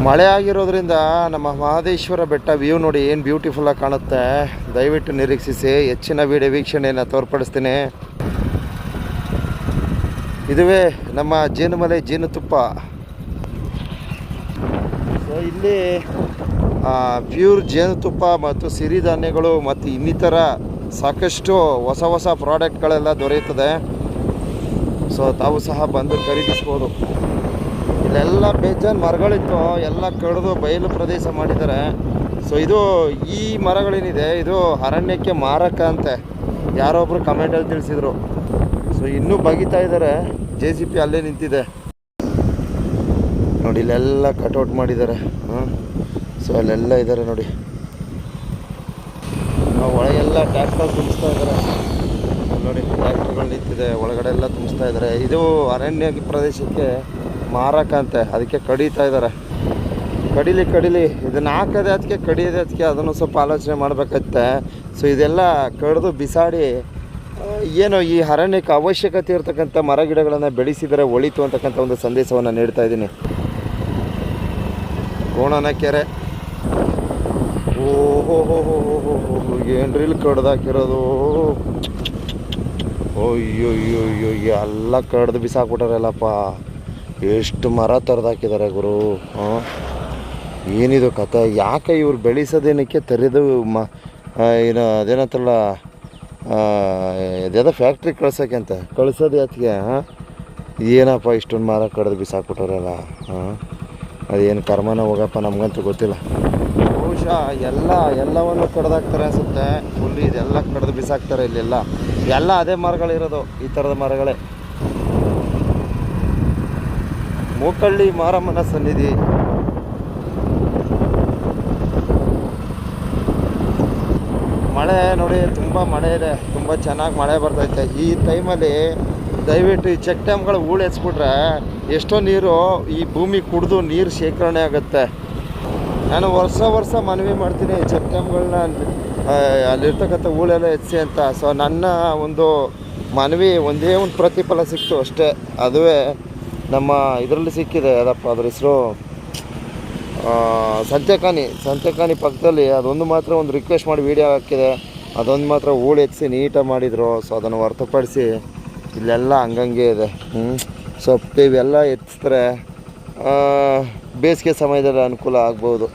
ಮಳೆ ಆಗಿರೋದ್ರಿಂದ ನಮ್ಮ ಮಹದೇಶ್ವರ ಬೆಟ್ಟ ವ್ಯೂ ನೋಡಿ ಏನು ಬ್ಯೂಟಿಫುಲ್ಲಾಗಿ ಕಾಣುತ್ತೆ. ದಯವಿಟ್ಟು ನಿರೀಕ್ಷಿಸಿ, ಹೆಚ್ಚಿನ ವಿಡಿಯೋ ವೀಕ್ಷಣೆಯನ್ನು ತೋರ್ಪಡಿಸ್ತೀನಿ. ಇದುವೇ ನಮ್ಮ ಜೇನುಮಲೆ ಜೇನುತುಪ್ಪ. ಸೊ ಇಲ್ಲಿ ಪ್ಯೂರ್ ಜೇನುತುಪ್ಪ ಮತ್ತು ಸಿರಿಧಾನ್ಯಗಳು ಮತ್ತು ಇನ್ನಿತರ ಸಾಕಷ್ಟು ಹೊಸ ಹೊಸ ಪ್ರಾಡಕ್ಟ್ಗಳೆಲ್ಲ ದೊರೆಯುತ್ತದೆ. ಸೊ ತಾವು ಸಹ ಬಂದು ಖರೀದಿಸ್ಬೋದು. ಇಲ್ಲೆಲ್ಲ ಬೇಜಾನ್ ಮರಗಳಿತ್ತು, ಎಲ್ಲ ಕಡಿದು ಬಯಲು ಪ್ರದೇಶ ಮಾಡಿದ್ದಾರೆ. ಸೊ ಇದು ಈ ಮರಗಳೇನಿದೆ ಇದು ಅರಣ್ಯಕ್ಕೆ ಮಾರಕ ಅಂತೆ ಯಾರೊಬ್ಬರು ಕಮೆಂಟಲ್ಲಿ ತಿಳಿಸಿದರು. ಸೊ ಇನ್ನೂ ಬಗಿತಾ ಇದ್ದಾರೆ. JCB ಅಲ್ಲೇ ನಿಂತಿದೆ ನೋಡಿ, ಇಲ್ಲೆಲ್ಲ ಕಟ್ಔಟ್ ಮಾಡಿದ್ದಾರೆ. ಸೊ ಅಲ್ಲೆಲ್ಲ ಇದ್ದಾರೆ ನೋಡಿ, ಒಳಗೆಲ್ಲ ಟ್ರ್ಯಾಕ್ಟರ್ ತುಂಬಿಸ್ತಾ ಇದ್ದಾರೆ ನೋಡಿ. ಟ್ರ್ಯಾಕ್ಟರ್ಗಳು ನಿಂತಿದೆ, ಒಳಗಡೆ ಎಲ್ಲ ತುಂಬಿಸ್ತಾ ಇದ್ದಾರೆ. ಇದು ಅರಣ್ಯ ಪ್ರದೇಶಕ್ಕೆ ಮಾರಕ ಅಂತೆ, ಅದಕ್ಕೆ ಕಡಿತಾ ಇದ್ದಾರೆ. ಕಡಿಲಿ ಇದನ್ನು ಹಾಕೋದೇ ಅದಕ್ಕೆ, ಕಡಿಯೋದೇ ಅದಕ್ಕೆ, ಅದನ್ನು ಸ್ವಲ್ಪ ಆಲೋಚನೆ ಮಾಡಬೇಕತ್ತೆ. ಸೊ ಇದೆಲ್ಲ ಕಡಿದು ಬಿಸಾಡಿ ಏನೋ ಈ ಅರಣ್ಯಕ್ಕೆ ಅವಶ್ಯಕತೆ ಇರತಕ್ಕಂಥ ಮರ ಗಿಡಗಳನ್ನು ಬೆಳೆಸಿದರೆ ಒಳಿತು ಅಂತಕ್ಕಂಥ ಒಂದು ಸಂದೇಶವನ್ನು ನೀಡ್ತಾ ಇದ್ದೀನಿ. ಗೋಣನ ಕೆರೆ, ಓಹೋ ಏನ್ರಿ ಇಲ್ಲಿ ಕಡ್ದಾಕಿರೋದು. ಅಯ್ಯೋ ಎಲ್ಲ ಕಡ್ದು ಬಿಸಾಕ್ಬಿಟ್ಟಾರಲ್ಲಪ್ಪ. ಎಷ್ಟು ಮರ ತರದಾಕಿದ್ದಾರೆ ಗುರು. ಏನಿದು ಕಥೆ? ಯಾಕೆ ಇವ್ರು ಬೆಳೆಸೋದೇನಕ್ಕೆ ತೆರೆದು ಏನು ಅದೇನಂತಲ್ಲ, ಅದೇದೋ ಫ್ಯಾಕ್ಟ್ರಿ ಕಳ್ಸೋಕ್ಕೆ ಅಂತ ಕಳ್ಸೋದು ಯಾತಿಗೆ? ಏನಪ್ಪ ಇಷ್ಟೊಂದು ಮರ ಕಡ್ದು ಬಿಸಾಕ್ಬಿಟ್ಟಾರಲ್ಲ. ಅದೇನು ಕರ್ಮನ ಹೋಗಪ್ಪ, ನಮಗಂತೂ ಗೊತ್ತಿಲ್ಲ. ಬಹುಶಃ ಎಲ್ಲವನ್ನು ಕಡ್ದಾಕ್ತಾರೆ ಅನಿಸುತ್ತೆ. ಫುಲ್ ಇದೆಲ್ಲ ಕಡ್ದು ಬಿಸಾಕ್ತಾರೆ. ಇಲ್ಲೆಲ್ಲ ಎಲ್ಲ ಅದೇ ಮರಗಳಿರೋದು, ಈ ಥರದ ಮರಗಳೇ. ಮೂಕಳ್ಳಿ ಮಾರಮ್ಮನ ಸನ್ನಿಧಿ. ಮಳೆ ನೋಡಿ, ತುಂಬ ಮಳೆ ಇದೆ, ತುಂಬ ಚೆನ್ನಾಗಿ ಮಳೆ ಬರ್ತೈತೆ ಈ ಟೈಮಲ್ಲಿ. ದಯವಿಟ್ಟು ಈ ಚೆಕ್ ಡ್ಯಾಮ್ಗಳು ಹೂಳೆತ್ಸ್ಬಿಟ್ರೆ ಎಷ್ಟೋ ನೀರು ಈ ಭೂಮಿ ಕುಡಿದು ನೀರು ಶೇಖರಣೆ ಆಗುತ್ತೆ. ನಾನು ವರ್ಷ ಮನವಿ ಮಾಡ್ತೀನಿ ಚೆಕ್ ಡ್ಯಾಮ್ಗಳನ್ನ ಅಲ್ಲಿರ್ತಕ್ಕಂಥ ಹೂಳೆಲ್ಲ ಎತ್ಸಿ ಅಂತ. ಸೊ ನನ್ನ ಒಂದು ಮನವಿ ಒಂದೇ ಒಂದು ಪ್ರತಿಫಲ ಸಿಕ್ತು ಅಷ್ಟೇ. ಅದುವೇ ನಮ್ಮ ಇದರಲ್ಲಿ ಸಿಕ್ಕಿದೆ. ಅದಪ್ಪ ಅದ್ರ ಹೆಸರು ಸಂತೆಕಾನಿ ಪಕ್ಕದಲ್ಲಿ ಅದೊಂದು ಮಾತ್ರ ಒಂದು ರಿಕ್ವೆಸ್ಟ್ ಮಾಡಿ ವೀಡಿಯೋ ಹಾಕಿದೆ. ಅದೊಂದು ಮಾತ್ರ ಹೂಳು ಎತ್ಸಿ ನೀಟಾಗಿ ಮಾಡಿದರು. ಸೊ ಅದನ್ನು ಹೊರತುಪಡಿಸಿ ಇಲ್ಲೆಲ್ಲ ಹಂಗಂಗೆ ಇದೆ. ಸೊ ಇವೆಲ್ಲ ಎತ್ತಿದ್ರೆ ಬೇಸಿಗೆ ಸಮಯದಲ್ಲಿ ಅನುಕೂಲ ಆಗ್ಬೋದು.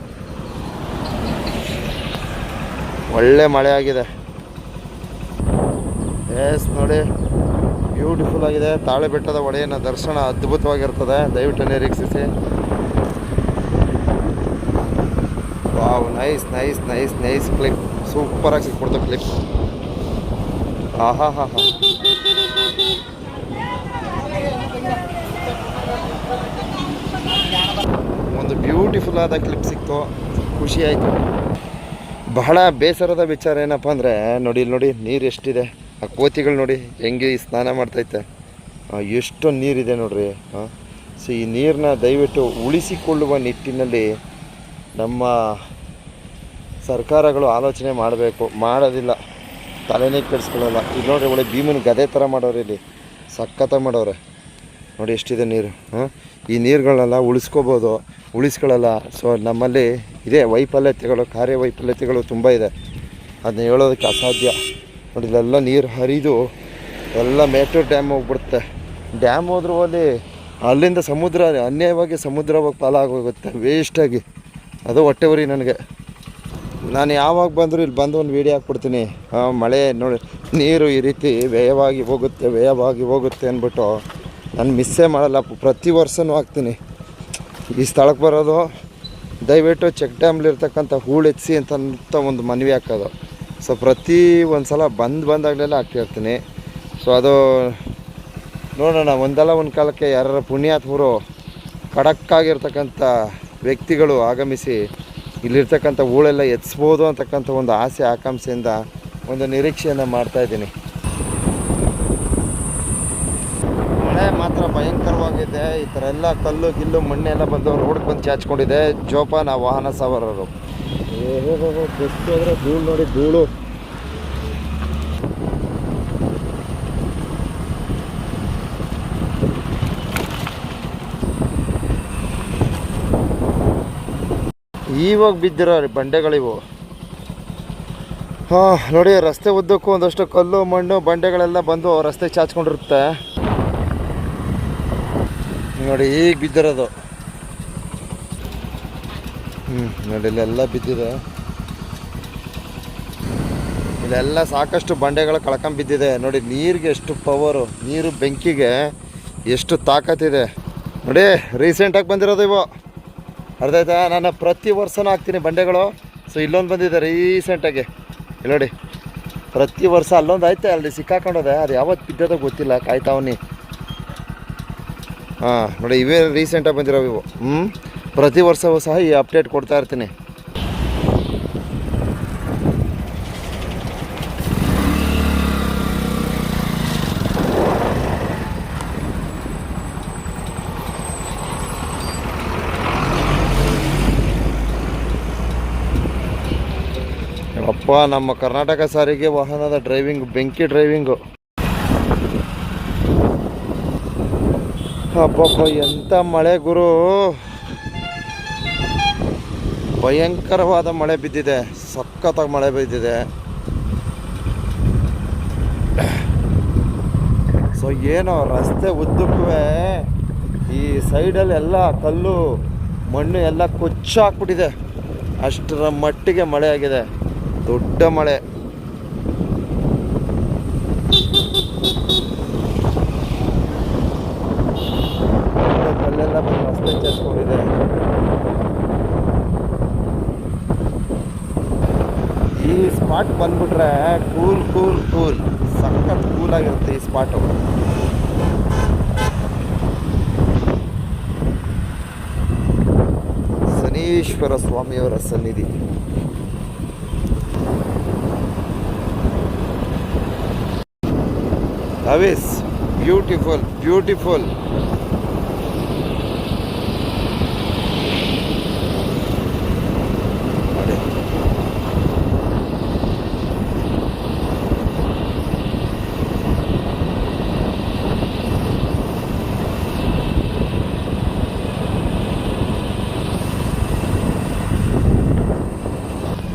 ಒಳ್ಳೆ ಮಳೆ ಆಗಿದೆ. ಎಸ್ ನೋಡಿ, ಬ್ಯೂಟಿಫುಲ್ ಆಗಿದೆ. ತಾಳೆ ಬೆಟ್ಟದ ಒಡೆಯನ ದರ್ಶನ ಅದ್ಭುತವಾಗಿರ್ತದೆ. ದಯವಿಟ್ಟು ನಿರೀಕ್ಷಿಸಿ. Wow, nice clip. ಸೂಪರಾಗಿ ಸಿಕ್ಬಿಡ್ತು ಕ್ಲಿಪ್. ಆಹಾ ಒಂದು ಬ್ಯೂಟಿಫುಲ್ ಆದ ಕ್ಲಿಪ್ ಸಿಕ್ತು, ಖುಷಿ ಆಯಿತು. ಬಹಳ ಬೇಸರದ ವಿಚಾರ ಏನಪ್ಪ ಅಂದರೆ ನೋಡಿ ನೀರು ಎಷ್ಟಿದೆ. ಆ ಕೋತಿಗಳು ನೋಡಿ ಹೆಂಗೆ ಸ್ನಾನ ಮಾಡ್ತೈತೆ. ಎಷ್ಟು ನೀರಿದೆ ನೋಡ್ರಿ. ಸೊ ಈ ನೀರನ್ನ ದಯವಿಟ್ಟು ಉಳಿಸಿಕೊಳ್ಳುವ ನಿಟ್ಟಿನಲ್ಲಿ ನಮ್ಮ ಸರ್ಕಾರಗಳು ಆಲೋಚನೆ ಮಾಡಬೇಕು. ಮಾಡೋದಿಲ್ಲ, ತಲೆನೇ ಕೆಡಿಸ್ಕೊಳ್ಳಲ್ಲ. ಇಲ್ಲಿ ನೋಡ್ರಿ, ಒಳ್ಳೆ ಭೀಮನ ಗದೆ ಥರ ಮಾಡೋರು, ಇಲ್ಲಿ ಸಖತ್ತಾಗಿ ಮಾಡೋರೆ ನೋಡಿ. ಎಷ್ಟಿದೆ ನೀರು. ಈ ನೀರುಗಳನ್ನೆಲ್ಲ ಉಳಿಸ್ಕೊಳ್ಳಲ್ಲ. ಸೊ ನಮ್ಮಲ್ಲಿ ಇದೆ ಕಾರ್ಯವೈಫಲ್ಯತೆಗಳು ತುಂಬ ಇದೆ. ಅದನ್ನ ಹೇಳೋದಕ್ಕೆ ಅಸಾಧ್ಯ. ನೋಡಿ, ಇಲ್ಲೆಲ್ಲ ನೀರು ಹರಿದು ಎಲ್ಲ ಮೇಟೂರು ಡ್ಯಾಮ್ ಹೋಗ್ಬಿಡುತ್ತೆ. ಡ್ಯಾಮ್ ಹೋದ್ರೂ ಅಲ್ಲಿಂದ ಅನ್ಯಾಯವಾಗಿ ಸಮುದ್ರ ಹೋಗಿ ಪಾಲಾಗೋಗುತ್ತೆ ವೇಸ್ಟಾಗಿ. ಅದು ಹೊಟ್ಟೆ ಉರಿ ನನಗೆ. ನಾನು ಯಾವಾಗ ಬಂದರೂ ಇಲ್ಲಿ ಬಂದು ಒಂದು ವೀಡಿಯೋ ಹಾಕ್ಬಿಡ್ತೀನಿ. ಮಳೆ ನೋಡಿ, ನೀರು ಈ ರೀತಿ ವ್ಯಯವಾಗಿ ಹೋಗುತ್ತೆ ಅಂದ್ಬಿಟ್ಟು ನಾನು ಮಿಸ್ಸೇ ಮಾಡಲ್ಲ. ಪ್ರತಿ ವರ್ಷವೂ ಹಾಕ್ತೀನಿ. ಈ ಸ್ಥಳಕ್ಕೆ ಬರೋದು ದಯವಿಟ್ಟು ಚೆಕ್ ಡ್ಯಾಮ್ಲಿರ್ತಕ್ಕಂಥ ಹೂಳು ಎತ್ಸಿ ಅಂತ ಒಂದು ಮನವಿ ಹಾಕೋದು. ಸೊ ಪ್ರತಿ ಒಂದು ಸಲ ಬಂದಾಗಲೆಲ್ಲ ಹಾಕಿರ್ತೀನಿ. ಸೊ ಅದು ನೋಡೋಣ, ಒಂದಲ್ಲ ಒಂದು ಕಾಲಕ್ಕೆ ಯಾರು ಪುಣ್ಯಾತ್ಮರು ಖಡಕ್ಕಾಗಿರ್ತಕ್ಕಂಥ ವ್ಯಕ್ತಿಗಳು ಆಗಮಿಸಿ ಇಲ್ಲಿರ್ತಕ್ಕಂಥ ಹೂಳೆಲ್ಲ ಎತ್ಸ್ಬೋದು ಅಂತಕ್ಕಂಥ ಒಂದು ಆಸೆ ಆಕಾಂಕ್ಷೆಯಿಂದ ಒಂದು ನಿರೀಕ್ಷೆಯನ್ನು ಮಾಡ್ತಾಯಿದ್ದೀನಿ. ಮಳೆ ಮಾತ್ರ ಭಯಂಕರವಾಗಿದೆ. ಈ ಥರ ಎಲ್ಲ ಕಲ್ಲು ಮಣ್ಣೆಲ್ಲ ಬಂದು ರೋಡ್ಗೆ ಬಂದು ಚಾಚ್ಕೊಂಡಿದೆ. ಜೋಪಾನ ವಾಹನ ಸವಾರರು. ಬಸ್ ಹೋದರೆ ಧೂಳು ನೋಡಿ, ಧೂಳು. ಇವಾಗ ಬಿದ್ದಿರೋ ಬಂಡೆಗಳಿವು. ಹಾಂ ನೋಡಿ, ರಸ್ತೆ ಉದ್ದಕ್ಕೂ ಒಂದಷ್ಟು ಕಲ್ಲು ಮಣ್ಣು ಬಂಡೆಗಳೆಲ್ಲ ಬಂದು ರಸ್ತೆ ಚಾಚ್ಕೊಂಡಿರುತ್ತೆ ನೋಡಿ. ಈಗ ಬಿದ್ದಿರೋದು ನೋಡಿ, ಇಲ್ಲೆಲ್ಲ ಬಿದ್ದಿದೆ. ಇಲ್ಲೆಲ್ಲ ಸಾಕಷ್ಟು ಬಂಡೆಗಳು ಕಳ್ಕೊಂಬಿದ್ದಿದೆ ನೋಡಿ. ನೀರಿಗೆ ಎಷ್ಟು ಪವರು, ನೀರು ಬೆಂಕಿಗೆ ಎಷ್ಟು ತಾಕತ್ತಿದೆ ನೋಡಿ. ರೀಸೆಂಟಾಗಿ ಬಂದಿರೋದು ಇವು, ಅರ್ಥ ಆಯ್ತಾ? ನಾನು ಪ್ರತಿ ವರ್ಷನೂ ಹಾಕ್ತೀನಿ ಬಂಡೆಗಳು. ಸೊ ಇಲ್ಲೊಂದು ಬಂದಿದೆ ರೀಸೆಂಟಾಗಿ, ಇಲ್ಲಿ ನೋಡಿ. ಪ್ರತಿ ವರ್ಷ ಅಲ್ಲೊಂದು ಐತೆ, ಅಲ್ಲಿ ಸಿಕ್ಕಾಕೊಂಡೋದೆ. ಅದು ಯಾವತ್ತು ಬಿದ್ದೋದೋ ಗೊತ್ತಿಲ್ಲ, ಕಾಯ್ತಾವನಿ. ಹಾಂ ನೋಡಿ, ಇವೇ ರೀಸೆಂಟಾಗಿ ಬಂದಿರೋವು ಇವು. ಪ್ರತಿ ವರ್ಷವೂ ಸಹ ಈ ಅಪ್ಡೇಟ್ ಕೊಡ್ತಾ ಇರ್ತೀನಿ. ಅಪ್ಪ, ನಮ್ಮ ಕರ್ನಾಟಕ ಸಾರಿಗೆ ವಾಹನದ ಡ್ರೈವಿಂಗ್ ಬೆಂಕಿ ಡ್ರೈವಿಂಗು. ಅಪ್ಪಪ್ಪ, ಎಂಥ ಮಳೆ ಗುರು! ಭಯಂಕರವಾದ ಮಳೆ ಬಿದ್ದಿದೆ, ಸಖತ್ತಾಗಿ ಮಳೆ ಬಿದ್ದಿದೆ. ಸೊ ಏನೋ ರಸ್ತೆ ಉದ್ದಕ್ಕೂ ಈ ಸೈಡಲ್ಲಿ ಎಲ್ಲ ಕಲ್ಲು ಮಣ್ಣು ಎಲ್ಲ ಕೊಚ್ಚಾಕ್ಬಿಟ್ಟಿದೆ. ಅಷ್ಟರ ಮಟ್ಟಿಗೆ ಮಳೆ ಆಗಿದೆ, ದೊಡ್ಡ ಮಳೆ. ಕಲ್ಲೆಲ್ಲ ಬಂದು ರಸ್ತೆ ಚಾಚ್ಕೊಂಡಿದೆ. ಈ ಸ್ಪಾಟ್ ಬಂದ್ಬಿಟ್ರೆ ಕೂಲ್ ಕೂಲ್ ಕೂಲ್, ಸಖತ್ ಕೂಲಾಗಿರುತ್ತೆ ಈ ಸ್ಪಾಟು. ಶನೀಶ್ವರ ಸ್ವಾಮಿಯವರ ಸನ್ನಿಧಿ. Always beautiful, beautiful.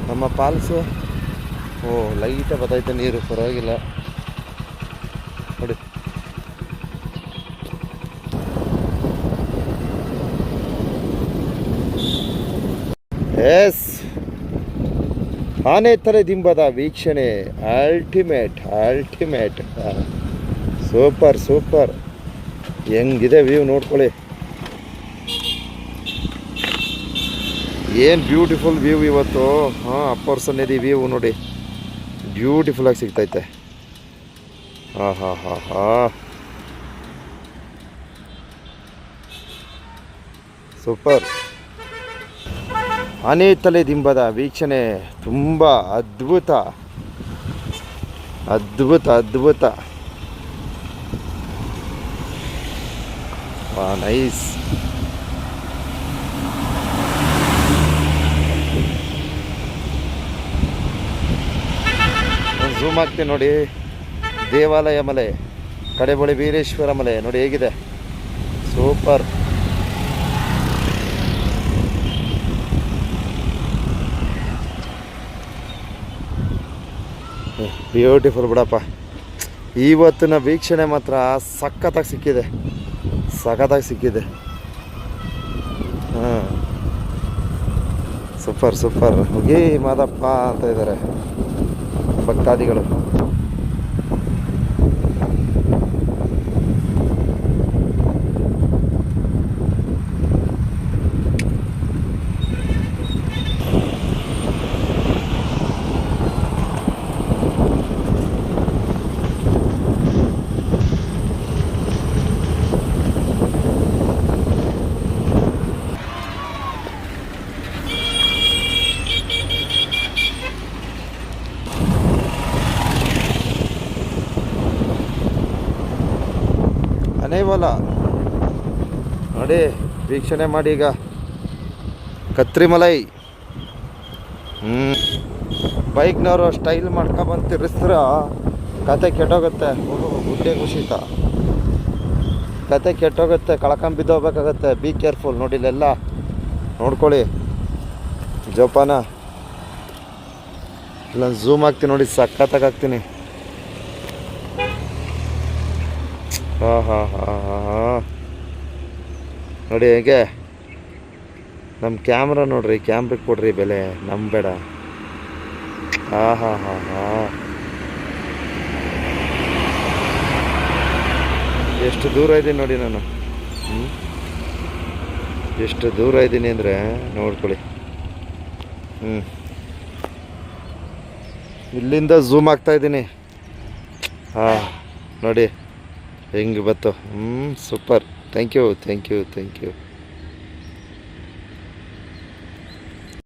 ನಮ್ಮ ಪಾಲ್ಸು ಲೈಟಾಗಿ ಬತ್ತೈತೆ ನೀರು, ಪರವಾಗಿಲ್ಲ ನೋಡಿ. ಎಸ್, ಆನೆ ತರ ದಿಂಬದ ವೀಕ್ಷಣೆ ಅಲ್ಟಿಮೇಟ್ ಅಲ್ಟಿಮೇಟ್. ಸೂಪರ್ ಸೂಪರ್, ಹೆಂಗಿದೆ ವ್ಯೂ ನೋಡ್ಕೊಳ್ಳಿ. ಏನು ಬ್ಯೂಟಿಫುಲ್ ವ್ಯೂ ಇವತ್ತು. ಹಾಂ, ಅಪ್ಪರ್ ಸನ್ನಿಧಿ ವ್ಯೂ ನೋಡಿ, ಬ್ಯೂಟಿಫುಲ್ಲಾಗಿ ಸಿಗ್ತೈತೆ. ಹಾಂ ಹಾಂ ಹಾಂ ಹಾಂ, ಸೂಪರ್. ಆನೆ ತಲೆ ದಿಂಬದ ವೀಕ್ಷಣೆ ತುಂಬ ಅದ್ಭುತ ಅದ್ಭುತ ಅದ್ಭುತ. ವಾ, ನೈಸ್. ಝೂಮ್ ಆಗ್ತೀನಿ ನೋಡಿ. ದೇವಾಲಯ ಮಲೆ, ಕಡೆಬಳಿ ವೀರೇಶ್ವರ ಮಲೆ ನೋಡಿ ಹೇಗಿದೆ, ಸೂಪರ್. ಬ್ಯೂಟಿಫುಲ್ ಬಿಡಪ್ಪ. ಇವತ್ತಿನ ವೀಕ್ಷಣೆ ಮಾತ್ರ ಸಖತ್ತಾಗಿ ಸಿಕ್ಕಿದೆ, ಸಖತ್ತಾಗಿ ಸಿಕ್ಕಿದೆ. ಹಾಂ, ಸೂಪರ್ ಸೂಪರ್. ಹೋಗಿ ಮಾದಪ್ಪ ಅಂತ ಇದ್ದಾರೆ ಭಕ್ತಾದಿಗಳು. ಅನೇವಲ್ಲ ನೋಡಿ, ವೀಕ್ಷಣೆ ಮಾಡಿ. ಈಗ ಕತ್ರಿಮಲೈ. ಬೈಕ್ನವರು ಸ್ಟೈಲ್ ಮಾಡ್ಕೊಬಂದು ತಿರ್ಗಿಸ್ತಾರೆ, ಕತೆ ಕೆಟ್ಟೋಗುತ್ತೆ. ಗುಡ್ಡೆ ಕುಸಿತ, ಕತೆ ಕೆಟ್ಟೋಗುತ್ತೆ, ಕಳ್ಕೊಂಬಿದ್ದೋಗ್ಬೇಕಾಗತ್ತೆ. ಬಿ ಕೇರ್ಫುಲ್ ನೋಡಿ, ಇಲ್ಲೆಲ್ಲ ನೋಡ್ಕೊಳ್ಳಿ. ಜೋಪಾನ. ಇಲ್ಲ ಝೂಮ್ ಹಾಕ್ತೀನಿ ನೋಡಿ, ಸಖತ್ತಾಗಿ ಹಾಕ್ತೀನಿ. ಹಾಂ ಹಾಂ ಹಾಂ ಹಾಂ ಹಾಂ ನೋಡಿ ಹೇಗೆ. ನಮ್ಮ ಕ್ಯಾಮ್ರಾ ನೋಡ್ರಿ, ಕ್ಯಾಮ್ರಿಗೆ ಕೊಡ್ರಿ ಬೆಲೆ, ಬೇಡ. ಹಾಂ ಹಾಂ ಹಾಂ ಹಾಂ ಎಷ್ಟು ದೂರ ಇದ್ದೀನಿ ನೋಡಿ ನಾನು. ಎಷ್ಟು ದೂರ ಇದ್ದೀನಿ ಅಂದರೆ ನೋಡ್ಕೊಳ್ಳಿ. ಇಲ್ಲಿಂದ ಝೂಮ್ ಆಗ್ತಾ ಇದ್ದೀನಿ. ಹಾಂ ನೋಡಿ ಹೆಂಗೆ ಬತ್ತು. Super. Thank you thank you thank you.